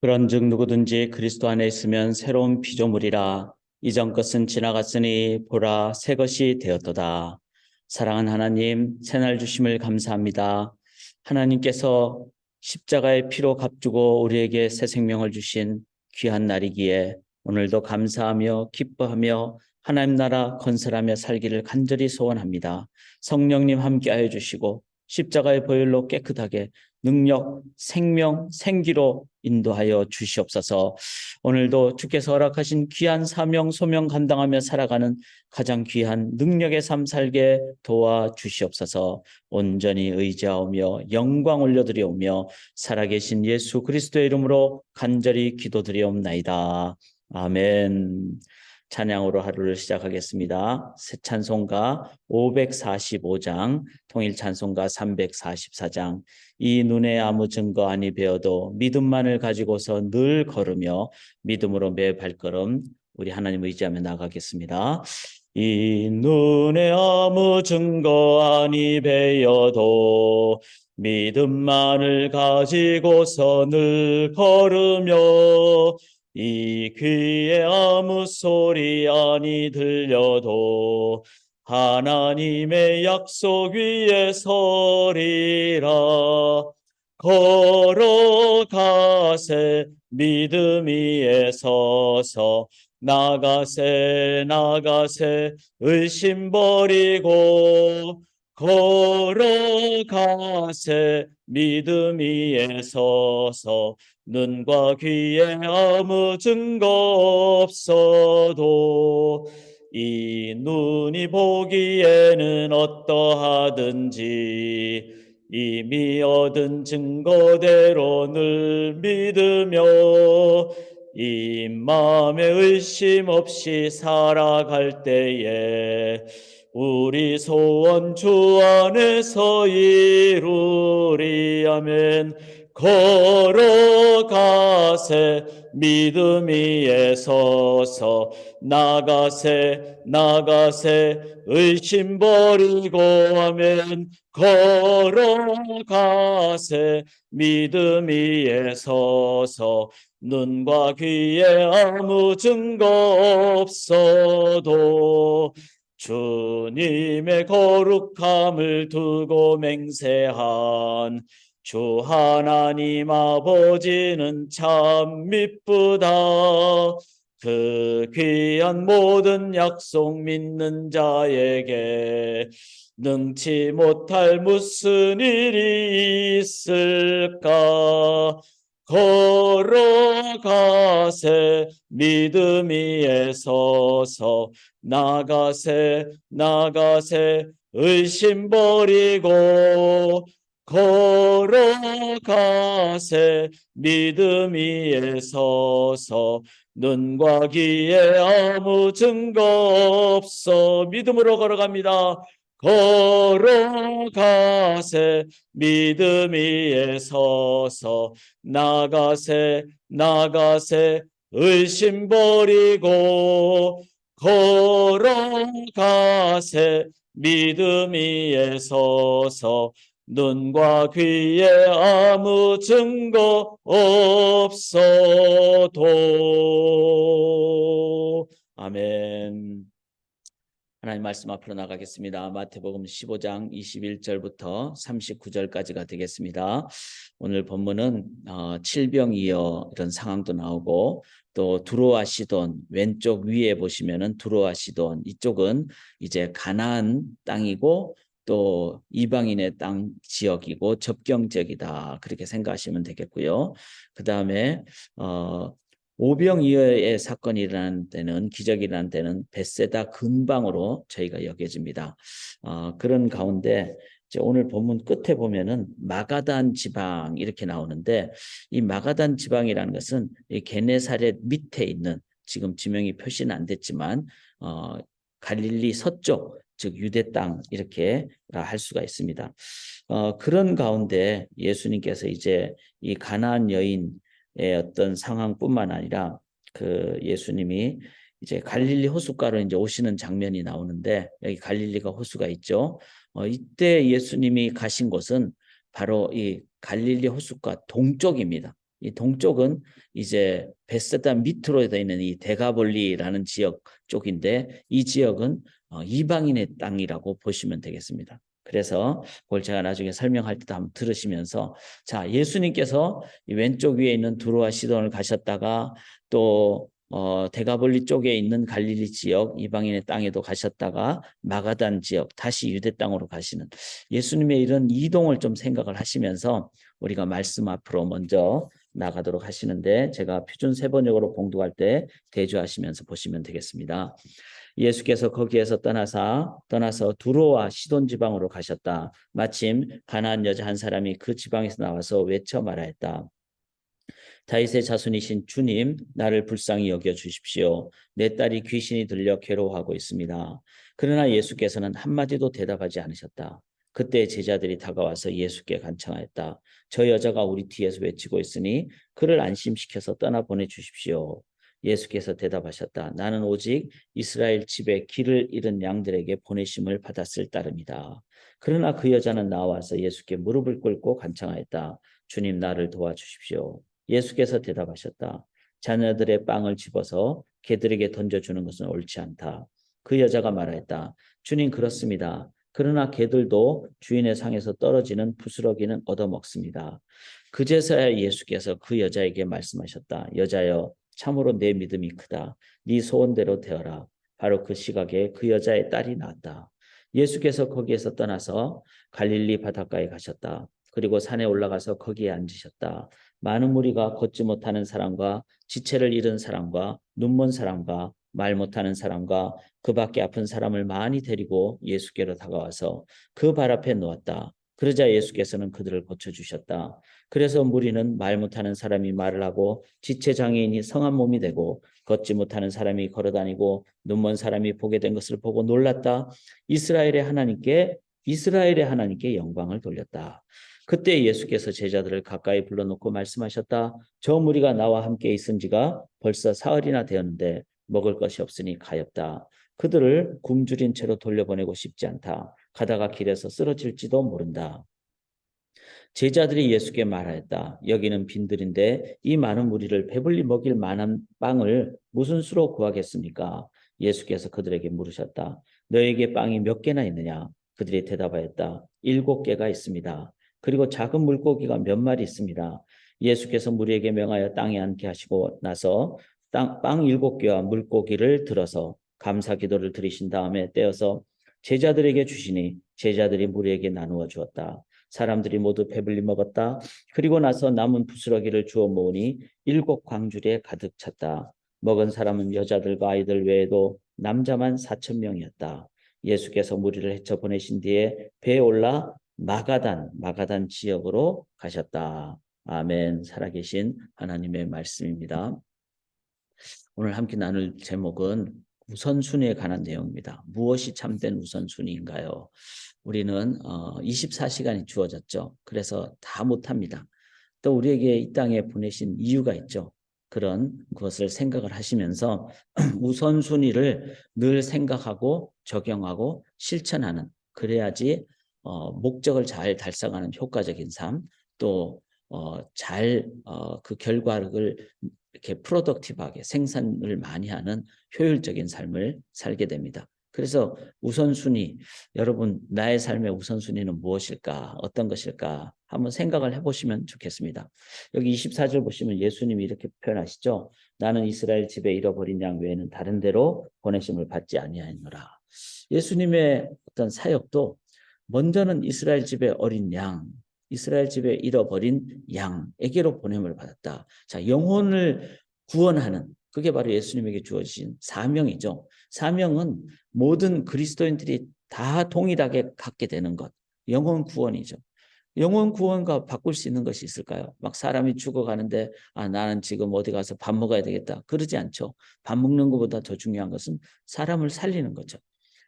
그런즉 누구든지 그리스도 안에 있으면 새로운 피조물이라. 이전 것은 지나갔으니 보라 새 것이 되었도다. 사랑하는 하나님, 새날 주심을 감사합니다. 하나님께서 십자가의 피로 값주고 우리에게 새 생명을 주신 귀한 날이기에 오늘도 감사하며 기뻐하며 하나님 나라 건설하며 살기를 간절히 소원합니다. 성령님 함께하여 주시고 십자가의 보혈로 깨끗하게 능력, 생명, 생기로 인도하여 주시옵소서. 오늘도 주께서 허락하신 귀한 사명, 소명 감당하며 살아가는 가장 귀한 능력의 삶 살게 도와주시옵소서. 온전히 의지하오며 영광 올려드리오며 살아계신 예수 그리스도의 이름으로 간절히 기도드리옵나이다. 아멘. 찬양으로 하루를 시작하겠습니다. 새 찬송가 545장, 통일 찬송가 344장. 이 눈에 아무 증거 아니 배어도 믿음만을 가지고서 늘 걸으며 믿음으로 매 발걸음 우리 하나님 의지하며 나가겠습니다. 이 눈에 아무 증거 아니 배어도 믿음만을 가지고서 늘 걸으며 이 귀에 아무 소리 아니 들려도 하나님의 약속 위에 서리라. 걸어가세 믿음 위에 서서 나가세 나가세 의심 버리고 걸어가세 믿음 위에 서서 눈과 귀에 아무 증거 없어도 이 눈이 보기에는 어떠하든지 이미 얻은 증거대로 늘 믿으며 이 마음에 의심 없이 살아갈 때에 우리 소원 주 안에서 이루리. 아멘. 걸어가세 믿음 위에 서서 나가세 나가세 의심 버리고 아멘. 걸어가세 믿음 위에 서서 눈과 귀에 아무 증거 없어도 주님의 거룩함을 두고 맹세한 주 하나님 아버지는 참 미쁘다. 그 귀한 모든 약속 믿는 자에게 능치 못할 무슨 일이 있을까. 걸어가세 믿음 위에 서서 나가세 나가세 의심 버리고 걸어가세 믿음 위에 서서 눈과 귀에 아무 증거 없어 믿음으로 걸어갑니다. 걸어가세 믿음 위에 서서 나가세 나가세 의심 버리고 걸어가세 믿음 위에 서서 눈과 귀에 아무 증거 없어도. 아멘. 하나님 말씀 앞으로 나가겠습니다. 마태복음 15장 21절부터 39절까지가 되겠습니다. 오늘 본문은 칠병이어 이런 상황도 나오고 또 두로아 시돈 왼쪽 위에 보시면은 두로아 시돈 이쪽은 이제 가나안 땅이고 또 이방인의 땅 지역이고 접경 지역이다 그렇게 생각하시면 되겠고요. 그 다음에 오병이어의 사건이 일어난 때는 기적이 일어난 때는 벳세다 근방으로 저희가 여겨집니다. 그런 가운데 이제 오늘 본문 끝에 보면은 마가단 지방 이렇게 나오는데 이 마가단 지방이라는 것은 이 게네사렛 밑에 있는 지금 지명이 표시는 안 됐지만 갈릴리 서쪽 즉 유대 땅 이렇게 할 수가 있습니다. 그런 가운데 예수님께서 이제 이 가나안 여인 어떤 상황뿐만 아니라 그 예수님이 이제 갈릴리 호숫가로 이제 오시는 장면이 나오는데 여기 갈릴리가 호수가 있죠. 이때 예수님이 가신 곳은 바로 이 갈릴리 호숫가 동쪽입니다. 이 동쪽은 이제 베세다 밑으로 되어 있는 이 데가볼리라는 지역 쪽인데 이 지역은 이방인의 땅이라고 보시면 되겠습니다. 그래서 그걸 제가 나중에 설명할 때도 한번 들으시면서 자, 예수님께서 이 왼쪽 위에 있는 두로와 시돈을 가셨다가 또 데가볼리 쪽에 있는 갈릴리 지역 이방인의 땅에도 가셨다가 마가단 지역 다시 유대 땅으로 가시는 예수님의 이런 이동을 좀 생각을 하시면서 우리가 말씀 앞으로 먼저 나가도록 하시는데 제가 표준 세번역으로 봉독할 때 대조하시면서 보시면 되겠습니다. 예수께서 거기에서 떠나서 두로와 시돈 지방으로 가셨다. 마침 가나안 여자 한 사람이 그 지방에서 나와서 외쳐 말하였다. 다윗의 자손이신 주님, 나를 불쌍히 여겨 주십시오. 내 딸이 귀신이 들려 괴로워하고 있습니다. 그러나 예수께서는 한마디도 대답하지 않으셨다. 그때 제자들이 다가와서 예수께 간청하였다. 저 여자가 우리 뒤에서 외치고 있으니 그를 안심시켜서 떠나 보내주십시오. 예수께서 대답하셨다. 나는 오직 이스라엘 집에 길을 잃은 양들에게 보내심을 받았을 따름이다. 그러나 그 여자는 나와서 예수께 무릎을 꿇고 간청하였다. 주님, 나를 도와주십시오. 예수께서 대답하셨다. 자녀들의 빵을 집어서 개들에게 던져주는 것은 옳지 않다. 그 여자가 말하였다. 주님, 그렇습니다. 그러나 개들도 주인의 상에서 떨어지는 부스러기는 얻어먹습니다. 그제서야 예수께서 그 여자에게 말씀하셨다. 여자여, 참으로 내 믿음이 크다. 네 소원대로 되어라. 바로 그 시각에 그 여자의 딸이 낳았다. 예수께서 거기에서 떠나서 갈릴리 바닷가에 가셨다. 그리고 산에 올라가서 거기에 앉으셨다. 많은 무리가 걷지 못하는 사람과 지체를 잃은 사람과 눈먼 사람과 말 못하는 사람과 그 밖에 아픈 사람을 많이 데리고 예수께로 다가와서 그 발 앞에 놓았다. 그러자 예수께서는 그들을 고쳐주셨다. 그래서 무리는 말 못하는 사람이 말을 하고 지체 장애인이 성한 몸이 되고 걷지 못하는 사람이 걸어다니고 눈먼 사람이 보게 된 것을 보고 놀랐다. 이스라엘의 하나님께 영광을 돌렸다. 그때 예수께서 제자들을 가까이 불러놓고 말씀하셨다. 저 무리가 나와 함께 있은 지가 벌써 사흘이나 되었는데 먹을 것이 없으니 가엾다. 그들을 굶주린 채로 돌려보내고 싶지 않다. 가다가 길에서 쓰러질지도 모른다. 제자들이 예수께 말하였다. 여기는 빈들인데 이 많은 무리를 배불리 먹일 만한 빵을 무슨 수로 구하겠습니까? 예수께서 그들에게 물으셨다. 너에게 빵이 몇 개나 있느냐? 그들이 대답하였다. 7개가 있습니다. 그리고 작은 물고기가 몇 마리 있습니다. 예수께서 무리에게 명하여 땅에 앉게 하시고 나서 빵 7개와 물고기를 들어서 감사 기도를 드리신 다음에 떼어서 제자들에게 주시니 제자들이 무리에게 나누어 주었다. 사람들이 모두 배불리 먹었다. 그리고 나서 남은 부스러기를 주워 모으니 7광주리에 가득 찼다. 먹은 사람은 여자들과 아이들 외에도 남자만 4,000명이었다. 예수께서 무리를 헤쳐 보내신 뒤에 배에 올라 마가단 지역으로 가셨다. 아멘. 살아계신 하나님의 말씀입니다. 오늘 함께 나눌 제목은 우선순위에 관한 내용입니다. 무엇이 참된 우선순위인가요? 우리는 24시간이 주어졌죠. 그래서 다 못합니다. 또 우리에게 이 땅에 보내신 이유가 있죠. 그런 것을 생각을 하시면서 우선순위를 늘 생각하고 적용하고 실천하는 그래야지 목적을 잘 달성하는 효과적인 삶 또 그 결과를 이렇게 프로덕티브하게 생산을 많이 하는 효율적인 삶을 살게 됩니다. 그래서 우선순위, 여러분 나의 삶의 우선순위는 무엇일까? 어떤 것일까? 한번 생각을 해보시면 좋겠습니다. 여기 24절 보시면 예수님이 이렇게 표현하시죠. 나는 이스라엘 집에 잃어버린 양 외에는 다른 데로 보내심을 받지 아니하노라. 예수님의 어떤 사역도 먼저는 이스라엘 집의 어린 양, 이스라엘 집에 잃어버린 양에게로 보냄을 받았다. 자, 영혼을 구원하는 그게 바로 예수님에게 주어진 사명이죠. 사명은 모든 그리스도인들이 다 동일하게 갖게 되는 것. 영혼 구원이죠. 영혼 구원과 바꿀 수 있는 것이 있을까요? 막 사람이 죽어가는데 나는 지금 어디 가서 밥 먹어야 되겠다. 그러지 않죠. 밥 먹는 것보다 더 중요한 것은 사람을 살리는 거죠.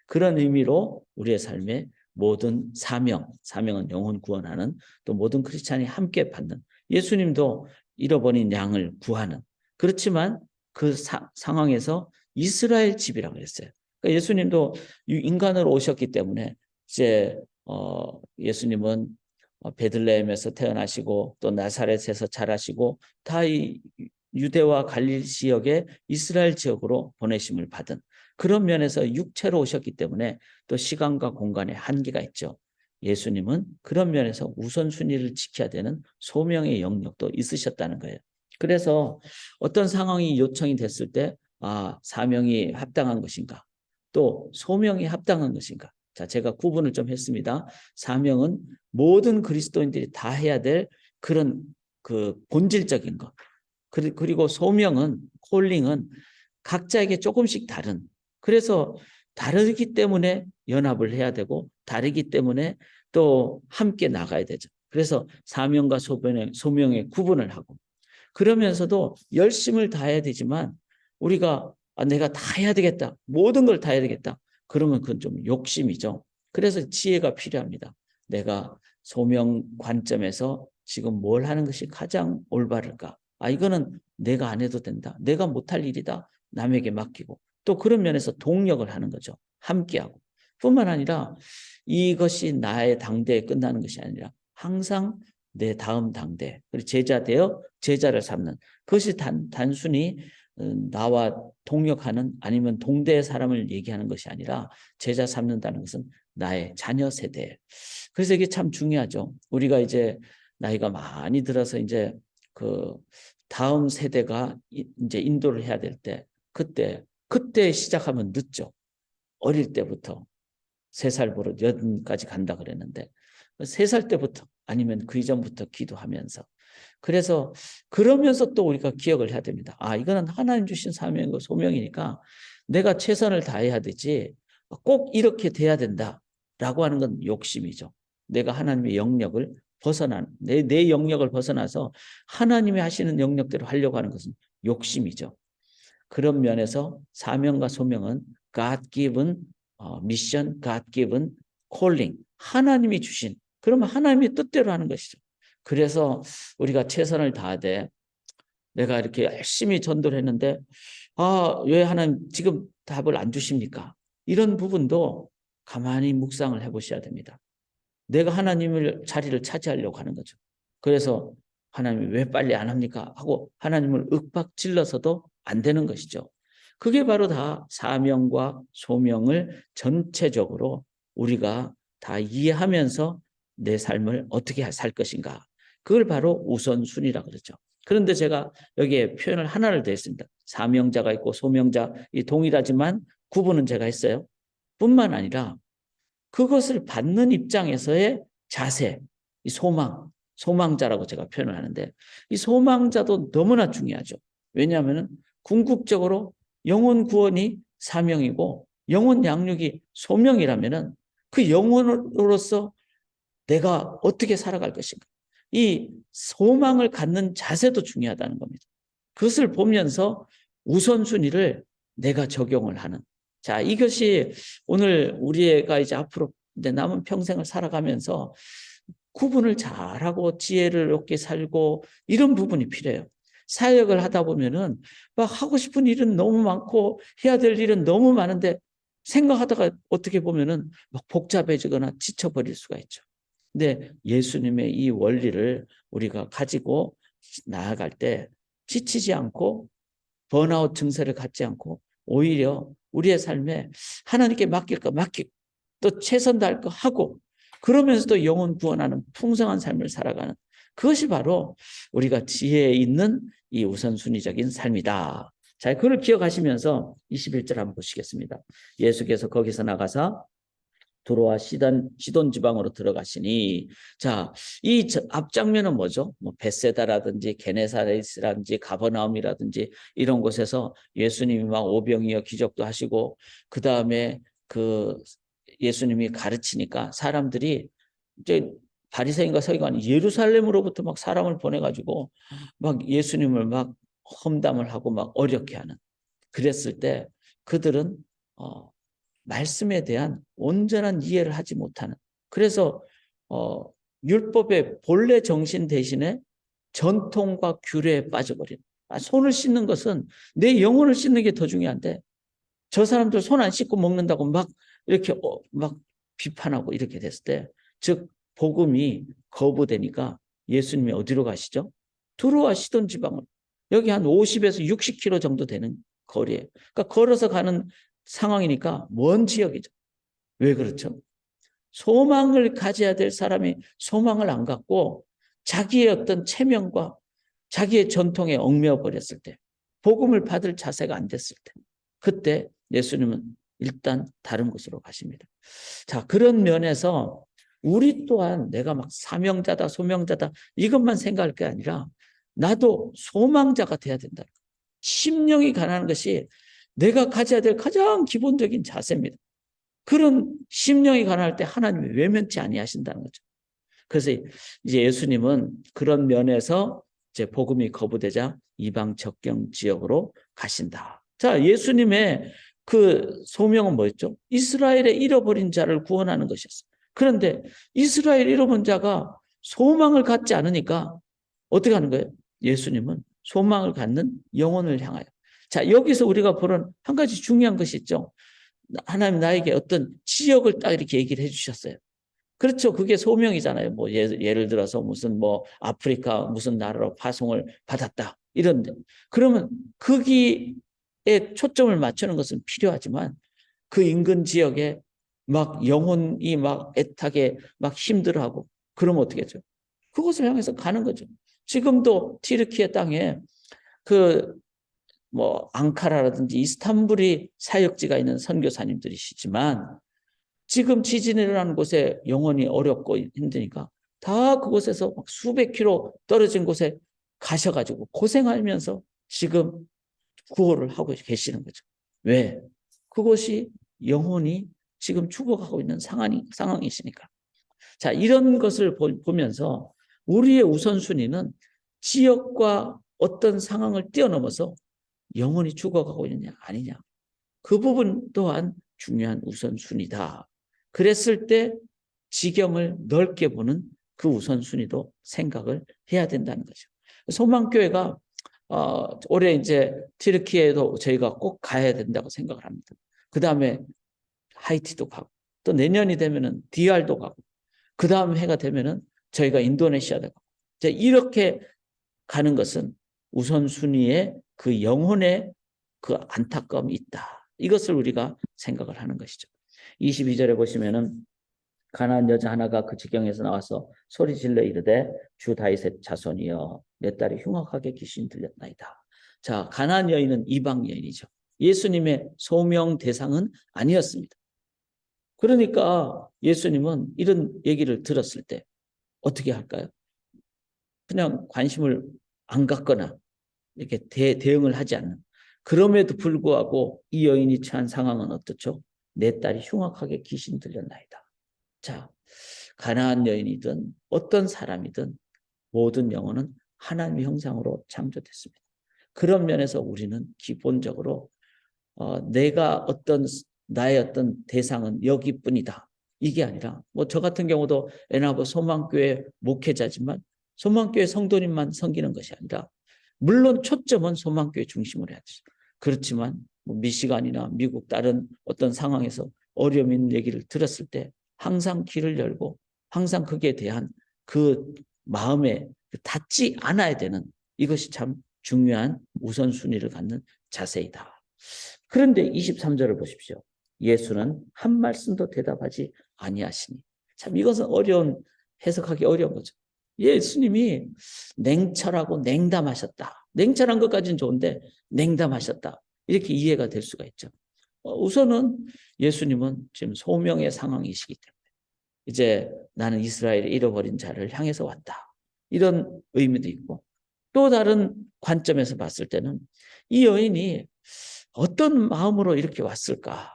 그런 의미로 우리의 삶에 모든 사명은 영혼 구원하는 또 모든 크리스찬이 함께 받는 예수님도 잃어버린 양을 구하는 그렇지만 그 상황에서 이스라엘 집이라고 했어요. 그러니까 예수님도 인간으로 오셨기 때문에 이제 예수님은 베들레헴에서 태어나시고 또 나사렛에서 자라시고 다 이 유대와 갈릴리 지역의 이스라엘 지역으로 보내심을 받은 그런 면에서 육체로 오셨기 때문에 또 시간과 공간에 한계가 있죠. 예수님은 그런 면에서 우선순위를 지켜야 되는 소명의 영역도 있으셨다는 거예요. 그래서 어떤 상황이 요청이 됐을 때 사명이 합당한 것인가 또 소명이 합당한 것인가. 자, 제가 구분을 좀 했습니다. 사명은 모든 그리스도인들이 다 해야 될 그런 그 본질적인 것. 그리고 소명은 콜링은 각자에게 조금씩 다른. 그래서 다르기 때문에 연합을 해야 되고 다르기 때문에 또 함께 나가야 되죠. 그래서 사명과 소명의 구분을 하고 그러면서도 열심을 다해야 되지만 우리가 내가 다 해야 되겠다. 모든 걸 다 해야 되겠다. 그러면 그건 좀 욕심이죠. 그래서 지혜가 필요합니다. 내가 소명 관점에서 지금 뭘 하는 것이 가장 올바를까? 이거는 내가 안 해도 된다. 내가 못할 일이다. 남에게 맡기고. 또 그런 면에서 동력을 하는 거죠. 함께하고. 뿐만 아니라 이것이 나의 당대에 끝나는 것이 아니라 항상 내 다음 당대, 그리고 제자 되어 제자를 삼는 그것이 단순히 나와 동역하는 아니면 동대의 사람을 얘기하는 것이 아니라 제자 삼는다는 것은 나의 자녀 세대. 그래서 이게 참 중요하죠. 우리가 이제 나이가 많이 들어서 이제 그 다음 세대가 이제 인도를 해야 될 때 그때 시작하면 늦죠. 어릴 때부터 3살 버릇 8까지 간다 그랬는데 3살 때부터 아니면 그 이전부터 기도하면서 그래서 그러면서 또 우리가 기억을 해야 됩니다. 이거는 하나님 주신 사명이고 소명이니까 내가 최선을 다해야 되지 꼭 이렇게 돼야 된다라고 하는 건 욕심이죠. 내가 하나님의 영역을 내 영역을 벗어나서 하나님이 하시는 영역대로 하려고 하는 것은 욕심이죠. 그런 면에서 사명과 소명은 God-given 미션, God-given calling, 하나님이 주신 그러면 하나님의 뜻대로 하는 것이죠. 그래서 우리가 최선을 다하되 내가 이렇게 열심히 전도를 했는데 왜 하나님 지금 답을 안 주십니까? 이런 부분도 가만히 묵상을 해보셔야 됩니다. 내가 하나님을 자리를 차지하려고 하는 거죠. 그래서 하나님이 왜 빨리 안 합니까? 하고 하나님을 윽박질러서도 안 되는 것이죠. 그게 바로 다 사명과 소명을 전체적으로 우리가 다 이해하면서 내 삶을 어떻게 살 것인가. 그걸 바로 우선순위라고 그러죠. 그런데 제가 여기에 표현을 하나를 더 했습니다. 사명자가 있고 소명자 이 동일하지만 구분은 제가 했어요. 뿐만 아니라 그것을 받는 입장에서의 자세, 이 소망자라고 제가 표현을 하는데 이 소망자도 너무나 중요하죠. 왜냐하면 궁극적으로 영혼 구원이 사명이고 영혼 양육이 소명이라면 그 영혼으로서 내가 어떻게 살아갈 것인가. 이 소망을 갖는 자세도 중요하다는 겁니다. 그것을 보면서 우선순위를 내가 적용을 하는. 자, 이것이 오늘 우리가 이제 앞으로 남은 평생을 살아가면서 구분을 잘하고 지혜를 얻게 살고 이런 부분이 필요해요. 사역을 하다 보면은 막 하고 싶은 일은 너무 많고 해야 될 일은 너무 많은데 생각하다가 어떻게 보면은 막 복잡해지거나 지쳐버릴 수가 있죠. 근데 예수님의 이 원리를 우리가 가지고 나아갈 때 지치지 않고 번아웃 증세를 갖지 않고 오히려 우리의 삶에 하나님께 맡길 거 맡기고 또 최선 다할 거 하고 그러면서도 영혼 구원하는 풍성한 삶을 살아가는 그것이 바로 우리가 지혜에 있는 이 우선순위적인 삶이다. 자, 그걸 기억하시면서 21절 한번 보시겠습니다. 예수께서 거기서 나가사 두로와 시돈 지방으로 들어가시니 자, 이 앞장면은 뭐죠? 뭐 벳세다라든지 게네사렛이라든지 가버나움이라든지 이런 곳에서 예수님이 막 오병이어 기적도 하시고 그 다음에 그 예수님이 가르치니까 사람들이 이제 바리새인과 서기관이 예루살렘으로부터 막 사람을 보내가지고 막 예수님을 막 험담을 하고 막 어렵게 하는 그랬을 때 그들은 말씀에 대한 온전한 이해를 하지 못하는 그래서 율법의 본래 정신 대신에 전통과 규례에 빠져버린 손을 씻는 것은 내 영혼을 씻는 게 더 중요한데 저 사람들 손 안 씻고 먹는다고 막 이렇게 막 비판하고 이렇게 됐을 때 즉 복음이 거부되니까 예수님이 어디로 가시죠? 두로와 시돈 지방으로. 여기 한 50에서 60km 정도 되는 거리예요. 그러니까 걸어서 가는 상황이니까 먼 지역이죠. 왜 그렇죠? 소망을 가져야 될 사람이 소망을 안 갖고 자기의 어떤 체면과 자기의 전통에 얽매여 버렸을 때, 복음을 받을 자세가 안 됐을 때, 그때 예수님은 일단 다른 곳으로 가십니다. 자, 그런 면에서 우리 또한 내가 막 사명자다, 소명자다 이것만 생각할 게 아니라 나도 소망자가 돼야 된다. 심령이 가난한 것이 내가 가져야 될 가장 기본적인 자세입니다. 그런 심령이 가난할 때 하나님이 외면치 아니하신다는 거죠. 그래서 이제 예수님은 그런 면에서 이제 복음이 거부되자 이방 적경 지역으로 가신다. 자, 예수님의 그 소명은 뭐였죠? 이스라엘의 잃어버린 자를 구원하는 것이었어요. 그런데 이스라엘 잃어버린 자가 소망을 갖지 않으니까 어떻게 하는 거예요? 예수님은 소망을 갖는 영혼을 향하여. 자, 여기서 우리가 보는 한 가지 중요한 것이 있죠. 하나님 나에게 어떤 지역을 딱 이렇게 얘기를 해주셨어요. 그렇죠. 그게 소명이잖아요. 뭐 예를 들어서 무슨 뭐 아프리카 무슨 나라로 파송을 받았다. 이런데 그러면 거기에 초점을 맞추는 것은 필요하지만 그 인근 지역에 막 영혼이 막 애타게 막 힘들어하고 그러면 어떻게 하죠? 그곳을 향해서 가는 거죠. 지금도 튀르키예 땅에 그 뭐 앙카라라든지 이스탄불이 사역지가 있는 선교사님들이시지만 지금 지진이 일어나는 곳에 영혼이 어렵고 힘드니까 다 그곳에서 막 수백 킬로 떨어진 곳에 가셔가지고 고생하면서 지금 구호를 하고 계시는 거죠. 왜? 그곳이 영혼이 지금 죽어가고 있는 상황이시니까. 자, 이런 것을 보면서 우리의 우선순위는 지역과 어떤 상황을 뛰어넘어서 영혼이 죽어가고 있느냐 아니냐. 그 부분 또한 중요한 우선순위다. 그랬을 때 지경을 넓게 보는 그 우선순위도 생각을 해야 된다는 거죠. 소망교회가 올해 이제 튀르키예도 저희가 꼭 가야 된다고 생각을 합니다. 그 다음에 하이티도 가고 또 내년이 되면은 DR도 가고 그 다음 해가 되면은 저희가 인도네시아도 가고 이렇게 가는 것은 우선순위에 그 영혼의 그 안타까움이 있다. 이것을 우리가 생각을 하는 것이죠. 22절에 보시면은 가나안 여자 하나가 그 지경에서 나와서 소리 질러 이르되 주 다윗의 자손이여 내 딸이 흉악하게 귀신 들렸나이다. 자, 가나안 여인은 이방 여인이죠. 예수님의 소명 대상은 아니었습니다. 그러니까 예수님은 이런 얘기를 들었을 때 어떻게 할까요? 그냥 관심을 안 갖거나 이렇게 대응을 하지 않는. 그럼에도 불구하고 이 여인이 처한 상황은 어떻죠? 내 딸이 흉악하게 귀신 들렸나이다. 자, 가나안 여인이든 어떤 사람이든 모든 영혼은 하나님의 형상으로 창조됐습니다. 그런 면에서 우리는 기본적으로 내가 나의 어떤 대상은 여기뿐이다. 이게 아니라 뭐 저 같은 경우도 애나버 소망교회 목회자지만 소망교회 성도님만 섬기는 것이 아니라 물론 초점은 소망교회 중심으로 해야 되죠. 그렇지만 뭐 미시간이나 미국 다른 어떤 상황에서 어려움 있는 얘기를 들었을 때 항상 귀를 열고 항상 그에 대한 그 마음에 닿지 않아야 되는 이것이 참 중요한 우선순위를 갖는 자세이다. 그런데 23절을 보십시오. 예수는 한 말씀도 대답하지 아니하시니. 참 이것은 해석하기 어려운 거죠. 예수님이 냉철하고 냉담하셨다. 냉철한 것까지는 좋은데 냉담하셨다. 이렇게 이해가 될 수가 있죠. 우선은 예수님은 지금 소명의 상황이시기 때문에 이제 나는 이스라엘의 잃어버린 자를 향해서 왔다. 이런 의미도 있고 또 다른 관점에서 봤을 때는 이 여인이 어떤 마음으로 이렇게 왔을까?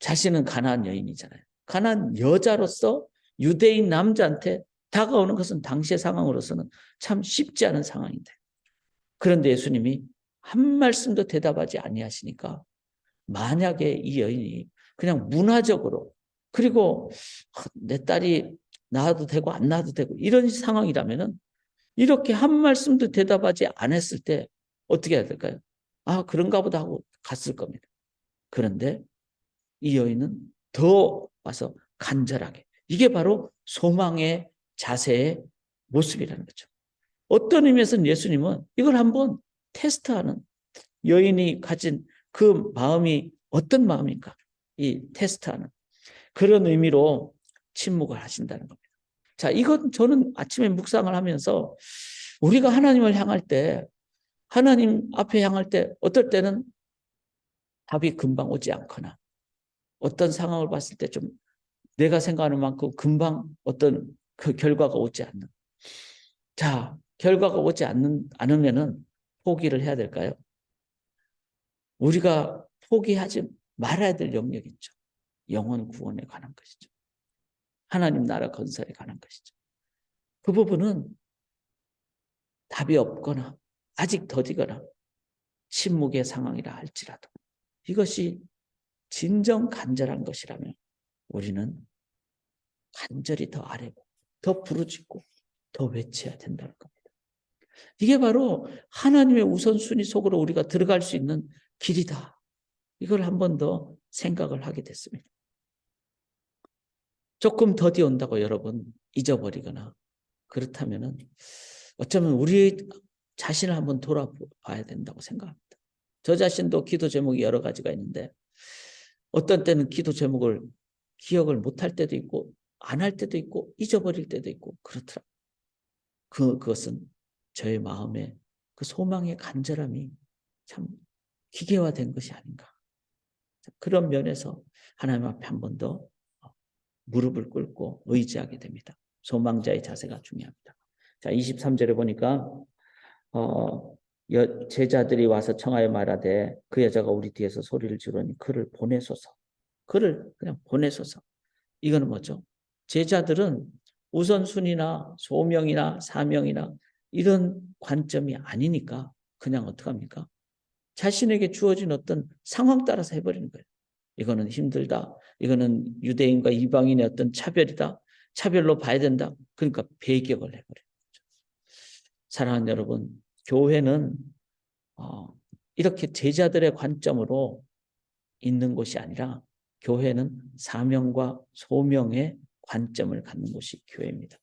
자신은 가나안 여인이잖아요. 가나안 여자로서 유대인 남자한테 다가오는 것은 당시의 상황으로서는 참 쉽지 않은 상황인데. 그런데 예수님이 한 말씀도 대답하지 아니하시니까 만약에 이 여인이 그냥 문화적으로 그리고 내 딸이 낳아도 되고 안 낳아도 되고 이런 상황이라면은 이렇게 한 말씀도 대답하지 않았을 때 어떻게 해야 될까요? 아, 그런가 보다 하고 갔을 겁니다. 그런데 이 여인은 더 와서 간절하게 이게 바로 소망의 자세의 모습이라는 거죠. 어떤 의미에서는 예수님은 이걸 한번 테스트하는, 여인이 가진 그 마음이 어떤 마음인가, 이 테스트하는 그런 의미로 침묵을 하신다는 겁니다. 자, 이건 저는 아침에 묵상을 하면서 우리가 하나님을 향할 때, 하나님 앞에 향할 때 어떨 때는 답이 금방 오지 않거나, 어떤 상황을 봤을 때 좀 내가 생각하는 만큼 금방 어떤 그 결과가 오지 않는. 자, 결과가 오지 않으면은 포기를 해야 될까요? 우리가 포기하지 말아야 될 영역이 있죠. 영혼 구원에 관한 것이죠. 하나님 나라 건설에 관한 것이죠. 그 부분은 답이 없거나 아직 더디거나 침묵의 상황이라 할지라도 이것이 진정 간절한 것이라면 우리는 간절히 더 아뢰고 더 부르짖고 더 외쳐야 된다는 겁니다. 이게 바로 하나님의 우선순위 속으로 우리가 들어갈 수 있는 길이다. 이걸 한 번 더 생각을 하게 됐습니다. 조금 더디 온다고 여러분 잊어버리거나 그렇다면은 어쩌면 우리 자신을 한번 돌아봐야 된다고 생각합니다. 저 자신도 기도 제목이 여러 가지가 있는데 어떤 때는 기도 제목을 기억을 못할 때도 있고 안 할 때도 있고 잊어버릴 때도 있고 그렇더라고요. 그것은 저의 마음에 그 소망의 간절함이 참 기계화된 것이 아닌가. 그런 면에서 하나님 앞에 한 번 더 무릎을 꿇고 의지하게 됩니다. 소망자의 자세가 중요합니다. 자, 23절에 보니까 제자들이 와서 청하여 말하되 그 여자가 우리 뒤에서 소리를 지르니 그를 보내소서. 그를 그냥 보내소서. 이거는 뭐죠? 제자들은 우선순위나 소명이나 사명이나 이런 관점이 아니니까 그냥 어떡합니까? 자신에게 주어진 어떤 상황 따라서 해버리는 거예요. 이거는 힘들다. 이거는 유대인과 이방인의 어떤 차별이다. 차별로 봐야 된다. 그러니까 배격을 해버려요. 사랑하는 여러분, 교회는 이렇게 제자들의 관점으로 있는 곳이 아니라 교회는 사명과 소명의 관점을 갖는 곳이 교회입니다.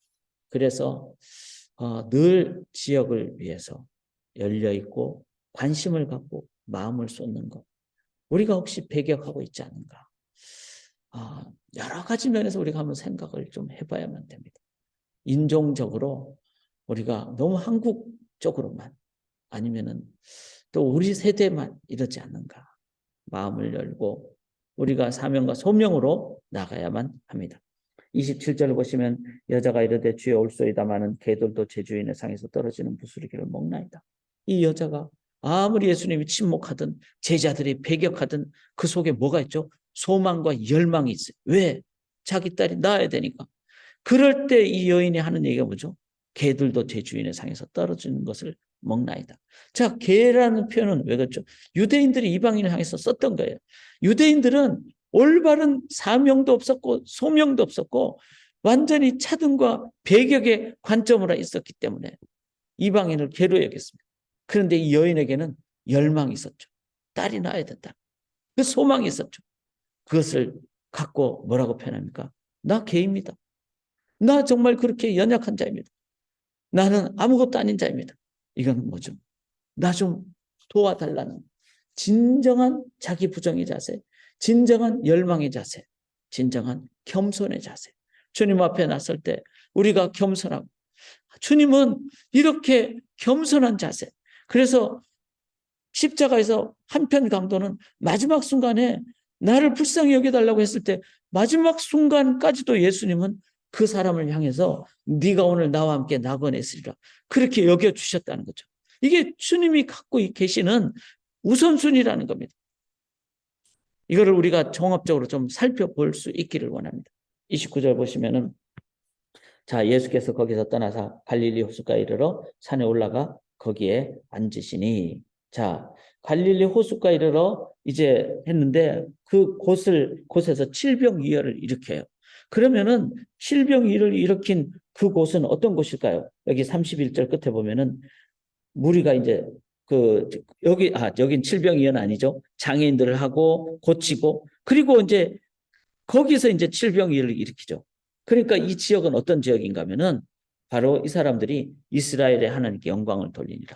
그래서 늘 지역을 위해서 열려있고 관심을 갖고 마음을 쏟는 것. 우리가 혹시 배격하고 있지 않은가? 여러 가지 면에서 우리가 한번 생각을 좀 해봐야만 됩니다. 인종적으로 우리가 너무 한국적으로만 아니면은 또 우리 세대만 이러지 않는가? 마음을 열고 우리가 사명과 소명으로 나가야만 합니다. 27절을 보시면 여자가 이르되 주여 올소이다마는 개들도 제 주인의 상에서 떨어지는 부스러기를 먹나이다. 이 여자가 아무리 예수님이 침묵하든 제자들이 배격하든 그 속에 뭐가 있죠? 소망과 열망이 있어요. 왜? 자기 딸이 낳아야 되니까. 그럴 때 이 여인이 하는 얘기가 뭐죠? 개들도 제 주인의 상에서 떨어지는 것을 먹나이다. 자, 개라는 표현은 왜 그렇죠? 유대인들이 이방인을 향해서 썼던 거예요. 유대인들은 올바른 사명도 없었고 소명도 없었고 완전히 차등과 배격의 관점으로 있었기 때문에 이방인을 개로 여겼습니다. 그런데 이 여인에게는 열망이 있었죠. 딸이 낳아야 된다. 그 소망이 있었죠. 그것을 갖고 뭐라고 표현합니까? 나 개입니다. 나 정말 그렇게 연약한 자입니다. 나는 아무것도 아닌 자입니다. 이건 뭐죠? 나 좀 도와달라는 진정한 자기 부정의 자세, 진정한 열망의 자세, 진정한 겸손의 자세. 주님 앞에 나설 때 우리가 겸손하고 주님은 이렇게 겸손한 자세. 그래서 십자가에서 한편 강도는 마지막 순간에 나를 불쌍히 여겨달라고 했을 때 마지막 순간까지도 예수님은 그 사람을 향해서 네가 오늘 나와 함께 낙원했으리라 그렇게 여겨주셨다는 거죠. 이게 주님이 갖고 계시는 우선순위라는 겁니다. 이거를 우리가 종합적으로 좀 살펴볼 수 있기를 원합니다. 29절 보시면은 자, 예수께서 거기서 떠나서 갈릴리 호숫가에 이르러 산에 올라가 거기에 앉으시니. 자, 갈릴리 호숫가에 이르러 이제 했는데 그 곳에서 칠병이어를 일으켜요. 그러면은 칠병이어를 일으킨 그 곳은 어떤 곳일까요? 여기 31절 끝에 보면은 무리가 이제 여긴 칠병이어는 아니죠. 장애인들을 하고 고치고 그리고 이제 거기서 이제 칠병이어를 일으키죠. 그러니까 이 지역은 어떤 지역인가 하면은 바로 이 사람들이 이스라엘의 하나님께 영광을 돌리니라.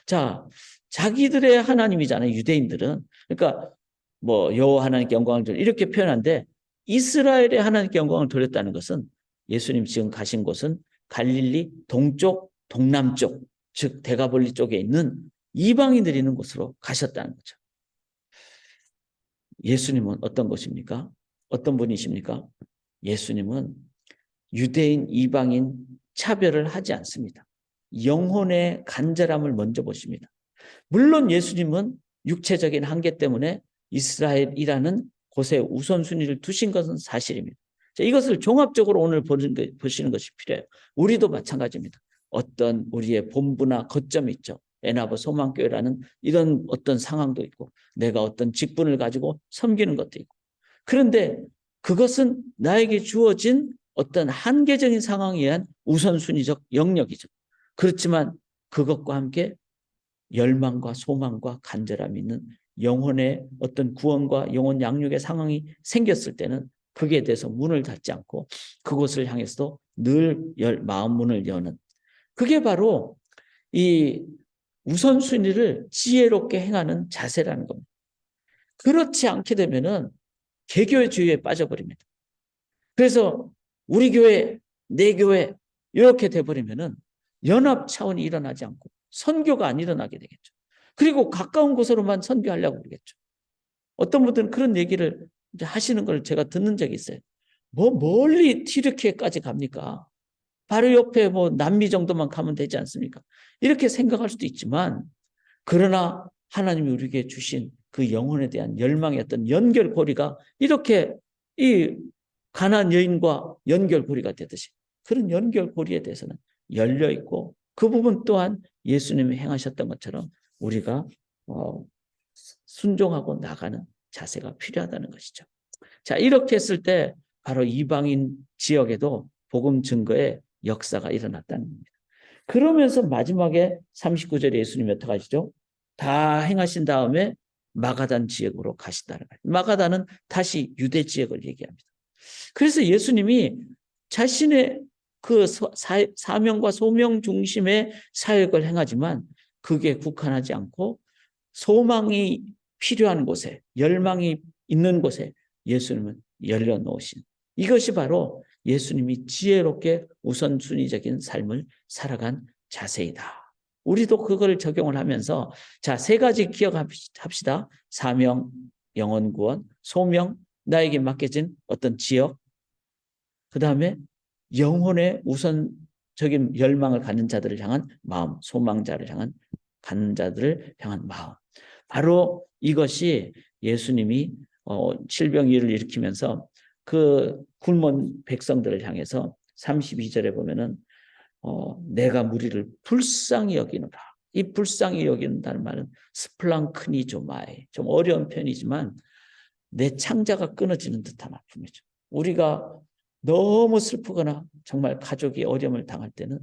자, 자기들의 하나님이잖아요. 유대인들은. 그러니까 뭐 여호와 하나님께 영광을 돌리 이렇게 표현한데 이스라엘의 하나님께 영광을 돌렸다는 것은 예수님 지금 가신 곳은 갈릴리 동쪽, 동남쪽, 즉 대가볼리 쪽에 있는 이방인들이 있는 곳으로 가셨다는 거죠. 예수님은 어떤 것입니까? 어떤 분이십니까? 예수님은 유대인, 이방인 차별을 하지 않습니다. 영혼의 간절함을 먼저 보십니다. 물론 예수님은 육체적인 한계 때문에 이스라엘이라는 곳에 우선순위를 두신 것은 사실입니다. 자, 이것을 종합적으로 오늘 보시는 것이 필요해요. 우리도 마찬가지입니다. 어떤 우리의 본부나 거점이 있죠. 에나버 소망교회라는 이런 어떤 상황도 있고 내가 어떤 직분을 가지고 섬기는 것도 있고 그런데 그것은 나에게 주어진 어떤 한계적인 상황에 의한 우선순위적 영역이죠. 그렇지만 그것과 함께 열망과 소망과 간절함이 있는 영혼의 어떤 구원과 영혼 양육의 상황이 생겼을 때는 그에 대해서 문을 닫지 않고 그곳을 향해서도 늘 마음 문을 여는 그게 바로 이 우선순위를 지혜롭게 행하는 자세라는 겁니다. 그렇지 않게 되면은 개교주의에 빠져버립니다. 그래서 우리 교회, 내 교회 이렇게 돼버리면은 연합 차원이 일어나지 않고 선교가 안 일어나게 되겠죠. 그리고 가까운 곳으로만 선교하려고 그러겠죠. 어떤 분들은 그런 얘기를 이제 하시는 걸 제가 듣는 적이 있어요. 뭐 멀리 튀르키예까지 갑니까? 바로 옆에 뭐 남미 정도만 가면 되지 않습니까? 이렇게 생각할 수도 있지만 그러나 하나님이 우리에게 주신 그 영혼에 대한 열망의 어떤 연결고리가 이렇게 이 가나안 여인과 연결고리가 되듯이 그런 연결고리에 대해서는 열려 있고 그 부분 또한 예수님이 행하셨던 것처럼 우리가 순종하고 나가는 자세가 필요하다는 것이죠. 자, 이렇게 했을 때 바로 이방인 지역에도 복음 증거의 역사가 일어났다는 겁니다. 그러면서 마지막에 39절에 예수님이 어떻게 하시죠? 다 행하신 다음에 마가단 지역으로 가시다는 거예요. 마가단은 다시 유대 지역을 얘기합니다. 그래서 예수님이 자신의 그 사명과 소명 중심의 사역을 행하지만 그게 국한하지 않고 소망이 필요한 곳에 열망이 있는 곳에 예수님은 열려놓으신 이것이 바로 예수님이 지혜롭게 우선순위적인 삶을 살아간 자세이다. 우리도 그걸 적용을 하면서 자, 세 가지 기억합시다. 사명, 영혼 구원, 소명, 나에게 맡겨진 어떤 지역, 그 다음에 영혼의 우선적인 열망을 갖는 자들을 향한 마음, 소망자를 향한 갖는 자들을 향한 마음. 바로 이것이 예수님이 질병위를 일으키면서 그 굶은 백성들을 향해서 32절에 보면은 내가 무리를 불쌍히 여기노라. 이 불쌍히 여긴다는 말은 스플랑크니조마에 좀 어려운 편이지만 내 창자가 끊어지는 듯한 아픔이죠. 우리가 너무 슬프거나 정말 가족이 어려움을 당할 때는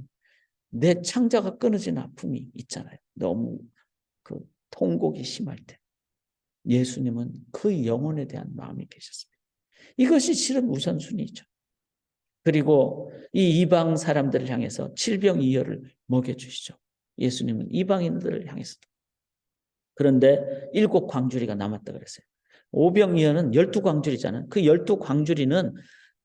내 창자가 끊어지는 아픔이 있잖아요. 너무 그 통곡이 심할 때. 예수님은 그 영혼에 대한 마음이 계셨습니다. 이것이 실은 우선순위죠. 그리고 이 이방 사람들을 향해서 칠병이어를 먹여주시죠. 예수님은 이방인들을 향해서도. 그런데 7광주리가 남았다 그랬어요. 오병이어는 12광주리잖아요. 그 12광주리는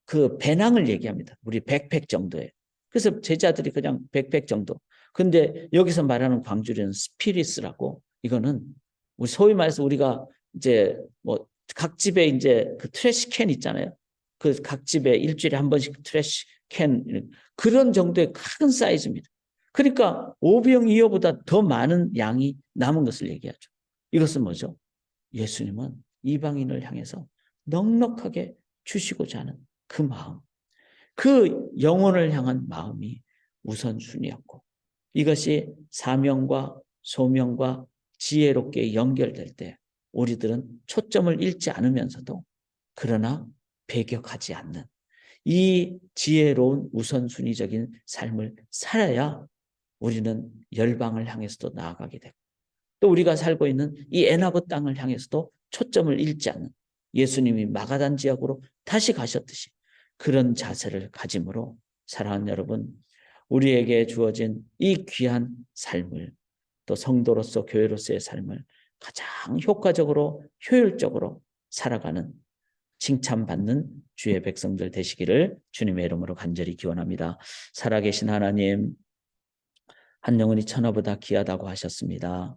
그 배낭을 얘기합니다. 우리 백팩 정도에. 그래서 제자들이 그냥 백팩 정도. 근데 여기서 말하는 광주리는 스피리스라고 이거는 우리 소위 말해서 우리가 이제 뭐 각 집에 이제 그 트래시 캔 있잖아요. 그 각 집에 일주일에 한 번씩 트래시 캔 그런 정도의 큰 사이즈입니다. 그러니까 오병이어보다 더 많은 양이 남은 것을 얘기하죠. 이것은 뭐죠? 예수님은 이방인을 향해서 넉넉하게 주시고자 하는 그 마음, 그 영혼을 향한 마음이 우선순위였고 이것이 사명과 소명과 지혜롭게 연결될 때 우리들은 초점을 잃지 않으면서도 그러나 배격하지 않는 이 지혜로운 우선순위적인 삶을 살아야 우리는 열방을 향해서도 나아가게 되고 또 우리가 살고 있는 이 에나브 땅을 향해서도 초점을 잃지 않는 예수님이 마가단 지역으로 다시 가셨듯이 그런 자세를 가짐으로 사랑하는 여러분, 우리에게 주어진 이 귀한 삶을 또 성도로서 교회로서의 삶을 가장 효과적으로 효율적으로 살아가는 칭찬받는 주의 백성들 되시기를 주님의 이름으로 간절히 기원합니다. 살아계신 하나님, 한 영혼이 천하보다 귀하다고 하셨습니다.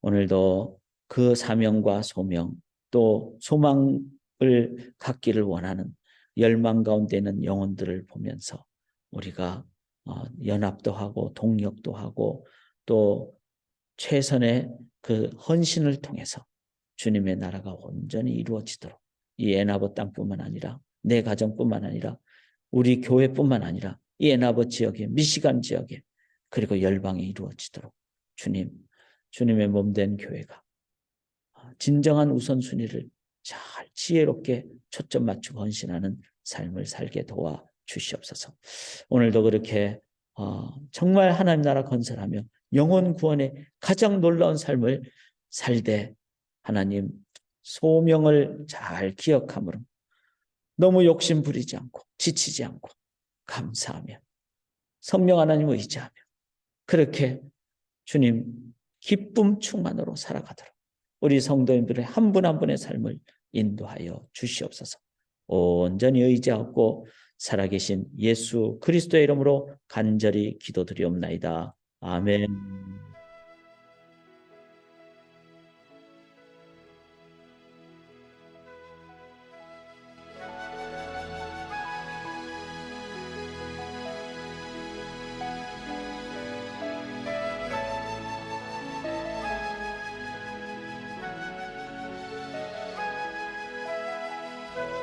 오늘도 그 사명과 소명 또 소망을 갖기를 원하는 열망 가운데 있는 영혼들을 보면서 우리가 연합도 하고 동력도 하고 또 최선의 그 헌신을 통해서 주님의 나라가 온전히 이루어지도록 이 애나버 땅뿐만 아니라 내 가정뿐만 아니라 우리 교회뿐만 아니라 이 애나버 지역에 미시간 지역에 그리고 열방에 이루어지도록 주님의 몸된 교회가 진정한 우선순위를 잘 지혜롭게 초점 맞추고 헌신하는 삶을 살게 도와 주시옵소서. 오늘도 그렇게 정말 하나님 나라 건설하며 영혼 구원의 가장 놀라운 삶을 살되 하나님 소명을 잘 기억함으로 너무 욕심 부리지 않고 지치지 않고 감사하며 성령 하나님을 의지하며 그렇게 주님 기쁨 충만으로 살아가도록 우리 성도님들의 한 분 한 분의 삶을 인도하여 주시옵소서. 온전히 의지하고 살아계신 예수 그리스도의 이름으로 간절히 기도드리옵나이다. 아멘.